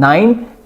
9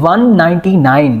199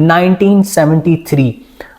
1973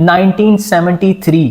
1973,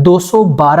212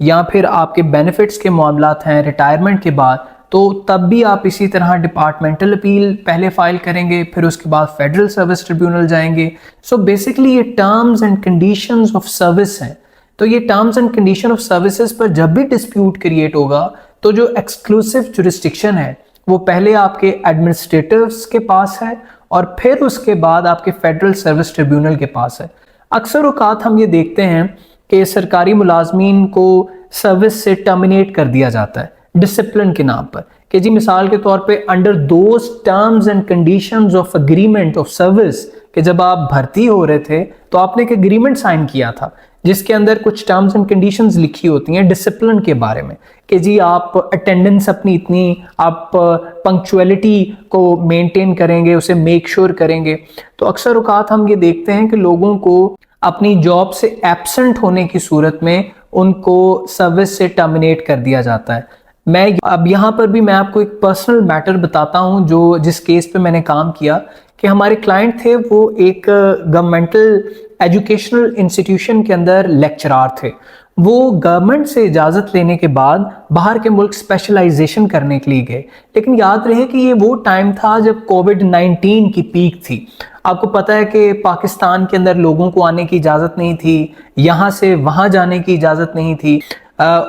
یا پھر آپ کے بینیفٹس کے معاملات ہیں ریٹائرمنٹ کے بعد، تو تب بھی آپ اسی طرح ڈپارٹمنٹل اپیل پہلے فائل کریں گے، پھر اس کے بعد فیڈرل سروس ٹریبیونل جائیں گے۔ سو بیسکلی یہ terms and conditions of service ہیں۔ تو یہ terms and condition of services پر جب بھی ڈسپیوٹ کریٹ ہوگا تو جو ایکسکلوسیو جورسڈکشن ہے وہ پہلے آپ کے ایڈمنسٹریٹرز کے پاس ہے اور پھر اس کے بعد آپ کے فیڈرل سروس ٹریبیونل کے پاس ہے۔ اکثر اوقات ہم یہ دیکھتے ہیں کہ سرکاری ملازمین کو سروس سے ٹرمینیٹ کر دیا جاتا ہے ڈسپلن کے نام پر، کہ جی مثال کے طور پہ under those terms and conditions of agreement of service, کہ جب آپ بھرتی ہو رہے تھے تو آپ نے ایک اگریمنٹ سائن کیا تھا جس کے اندر کچھ ٹرمز اینڈ کنڈیشنز لکھی ہوتی ہیں ڈسپلن کے بارے میں، کہ جی آپ اٹینڈنس اپنی اتنی، آپ پنکچویلٹی کو مینٹین کریں گے، اسے میک شور کریں گے۔ تو اکثر اوقات ہم یہ دیکھتے ہیں کہ لوگوں کو اپنی جاب سے ایبسنٹ ہونے کی صورت میں ان کو سروس سے ٹرمینیٹ کر دیا جاتا ہے۔ میں اب یہاں پر بھی میں آپ کو ایک پرسنل میٹر بتاتا ہوں جس کیس پہ میں نے کام کیا، کہ ہمارے کلائنٹ تھے، وہ ایک گورنمنٹل ایجوکیشنل انسٹیٹیوشن کے اندر لیکچرار تھے۔ وہ گورنمنٹ سے اجازت لینے کے بعد باہر کے ملک اسپیشلائزیشن کرنے کے لیے گئے، لیکن یاد رہے کہ یہ وہ ٹائم تھا جب کووڈ-19 کی پیک تھی۔ آپ کو پتہ ہے کہ پاکستان کے اندر لوگوں کو آنے کی اجازت نہیں تھی، یہاں سے وہاں جانے کی اجازت نہیں تھی،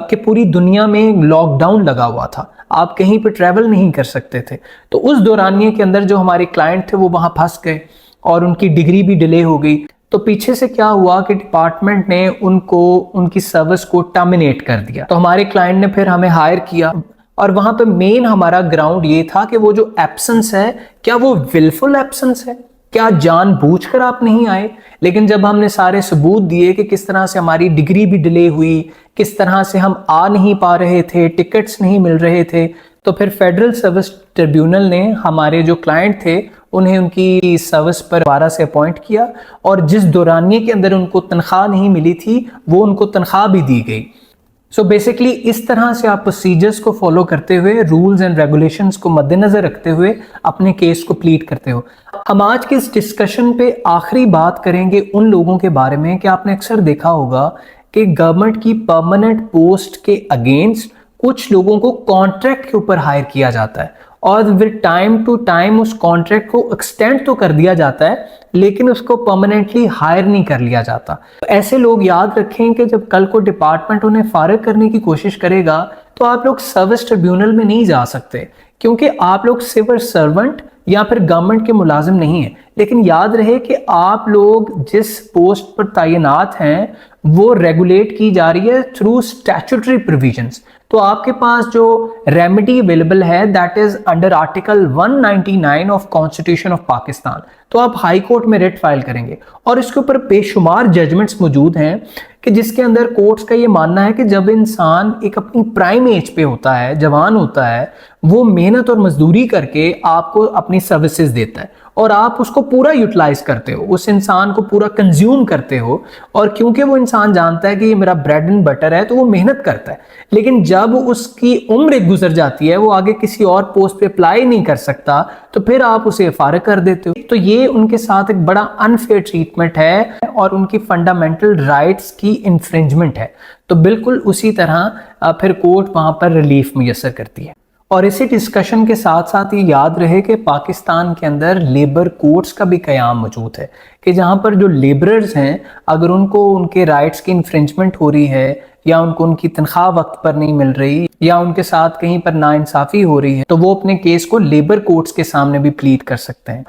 کہ پوری دنیا میں لاک ڈاؤن لگا ہوا تھا، آپ کہیں پہ ٹریول نہیں کر سکتے تھے۔ تو اس دورانیے کے اندر جو ہمارے کلائنٹ تھے وہ وہاں پھنس گئے اور ان کی ڈگری بھی ڈیلے ہو گئی۔ تو پیچھے سے کیا ہوا کہ ڈپارٹمنٹ نے ان کی سروس کو ٹرمینیٹ کر دیا۔ تو ہمارے کلائنٹ نے پھر ہمیں ہائر کیا، اور وہاں پہ مین ہمارا گراؤنڈ یہ تھا کہ وہ جو ایبسنس ہے کیا وہ ولفل ایبسنس ہے، کیا جان بوجھ کر آپ نہیں آئے؟ لیکن جب ہم نے سارے ثبوت دیے کہ کس طرح سے ہماری ڈگری بھی ڈیلے ہوئی، کس طرح سے ہم آ نہیں پا رہے تھے، ٹکٹس نہیں مل رہے تھے، تو پھر فیڈرل سروس ٹریبیونل نے ہمارے جو کلائنٹ تھے انہیں ان کی سروس پر دوبارہ سے اپوائنٹ کیا، اور جس دورانیے کے اندر ان کو تنخواہ نہیں ملی تھی وہ ان کو تنخواہ بھی دی گئی۔ سو بیسکلی اس طرح سے آپ پروسیجرز کو فالو کرتے ہوئے، رولز اینڈ ریگولیشنز کو مد نظر رکھتے ہوئے اپنے کیس کو پلیڈ کرتے ہو۔ ہم آج کے اس ڈسکشن پہ آخری بات کریں گے ان لوگوں کے بارے میں کہ آپ نے اکثر دیکھا ہوگا کہ گورنمنٹ کی پرماننٹ پوسٹ کے اگینسٹ کچھ لوگوں کو کانٹریکٹ کے اوپر ہائر کیا جاتا ہے، اور پھر ٹائم ٹو ٹائم اس کانٹریکٹ کو ایکسٹینڈ تو کر دیا جاتا ہے لیکن اس کو پرماننٹلی ہائر نہیں کر لیا جاتا۔ ایسے لوگ یاد رکھیں کہ جب کل کو ڈپارٹمنٹ انہیں فارغ کرنے کی کوشش کرے گا تو آپ لوگ سروس ٹریبیونل میں نہیں جا سکتے، کیونکہ آپ لوگ سول سرونٹ یا پھر گورنمنٹ کے ملازم نہیں ہیں۔ لیکن یاد رہے کہ آپ لوگ جس پوسٹ پر تعینات ہیں وہ ریگولیٹ کی جا رہی ہے تھرو اسٹیچوٹری پروویژنز۔ تو آپ کے پاس جو ریمیڈی اویلیبل ہے that is under article 199 of constitution of Pakistan. تو آپ ہائی کورٹ میں ریٹ فائل کریں گے، اور اس کے اوپر بے شمار ججمنٹس موجود ہیں کہ جس کے اندر کورٹس کا یہ ماننا ہے کہ جب انسان ایک اپنی پرائم ایج پہ ہوتا ہے، جوان ہوتا ہے، وہ محنت اور مزدوری کر کے آپ کو اپنی سروسز دیتا ہے اور آپ اس کو پورا یوٹیلائز کرتے ہو، اس انسان کو پورا کنزیوم کرتے ہو، اور کیونکہ وہ انسان جانتا ہے کہ یہ میرا بریڈ اینڈ بٹر ہے تو وہ محنت کرتا ہے۔ لیکن جب اس کی عمر گزر جاتی ہے، وہ آگے کسی اور پوسٹ پہ اپلائی نہیں کر سکتا، تو پھر آپ اسے فارغ کر دیتے ہو۔ تو یہ ان کے ساتھ ایک بڑا انفیئر ٹریٹمنٹ ہے اور ان کی فنڈامنٹل رائٹس کی انفرنجمنٹ ہے۔ تو بالکل اسی طرح پھر کورٹ وہاں پر ریلیف میسر کرتی ہے۔ اور اسی ڈسکشن کے ساتھ ساتھ یہ یاد رہے کہ پاکستان کے اندر لیبر کورٹس کا بھی قیام موجود ہے، کہ جہاں پر جو لیبررز ہیں اگر ان کو ان کے رائٹس کی انفرنجمنٹ ہو رہی ہے، یا ان کو ان کی تنخواہ وقت پر نہیں مل رہی، یا ان کے ساتھ کہیں پر ناانصافی ہو رہی ہے، تو وہ اپنے کیس کو لیبر کورٹس کے سامنے بھی پلیڈ کر سکتے ہیں۔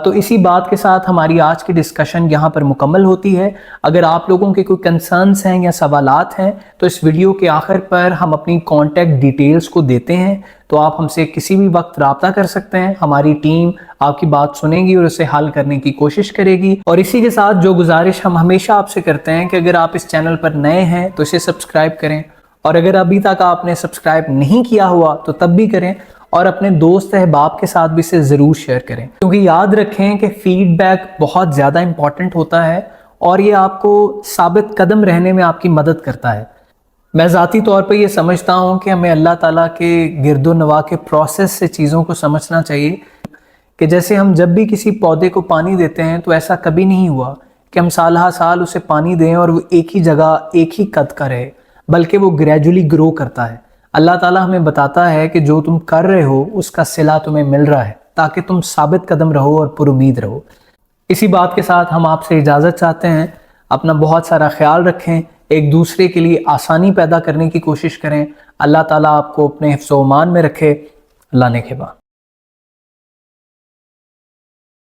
تو اسی بات کے ساتھ ہماری آج کی ڈسکشن یہاں پر مکمل ہوتی ہے۔ اگر آپ لوگوں کے کوئی کنسرنز ہیں یا سوالات ہیں تو اس ویڈیو کے آخر پر ہم اپنی کانٹیکٹ ڈیٹیلز کو دیتے ہیں، تو آپ ہم سے کسی بھی وقت رابطہ کر سکتے ہیں۔ ہماری ٹیم آپ کی بات سنے گی اور اسے حل کرنے کی کوشش کرے گی۔ اور اسی کے ساتھ جو گزارش ہم ہمیشہ آپ سے کرتے ہیں کہ اگر آپ اس چینل پر نئے ہیں تو اسے سبسکرائب کریں، اور اگر ابھی تک آپ نے سبسکرائب نہیں کیا ہوا تو تب بھی کریں، اور اپنے دوست احباب کے ساتھ بھی اسے ضرور شیئر کریں، کیونکہ یاد رکھیں کہ فیڈ بیک بہت زیادہ امپورٹنٹ ہوتا ہے اور یہ آپ کو ثابت قدم رہنے میں آپ کی مدد کرتا ہے۔ میں ذاتی طور پہ یہ سمجھتا ہوں کہ ہمیں اللہ تعالیٰ کے گرد و نواح کے پروسیس سے چیزوں کو سمجھنا چاہیے، کہ جیسے ہم جب بھی کسی پودے کو پانی دیتے ہیں تو ایسا کبھی نہیں ہوا کہ ہم سالہ سال اسے پانی دیں اور وہ ایک ہی جگہ ایک ہی قد کا رہے۔ بلکہ وہ گریجولی گرو کرتا ہے۔ اللہ تعالیٰ ہمیں بتاتا ہے کہ جو تم کر رہے ہو اس کا صلہ تمہیں مل رہا ہے، تاکہ تم ثابت قدم رہو اور پر امید رہو۔ اسی بات کے ساتھ ہم آپ سے اجازت چاہتے ہیں۔ اپنا بہت سارا خیال رکھیں، ایک دوسرے کے لیے آسانی پیدا کرنے کی کوشش کریں۔ اللہ تعالیٰ آپ کو اپنے حفظ و امان میں رکھے۔ اللہ نے کے بعد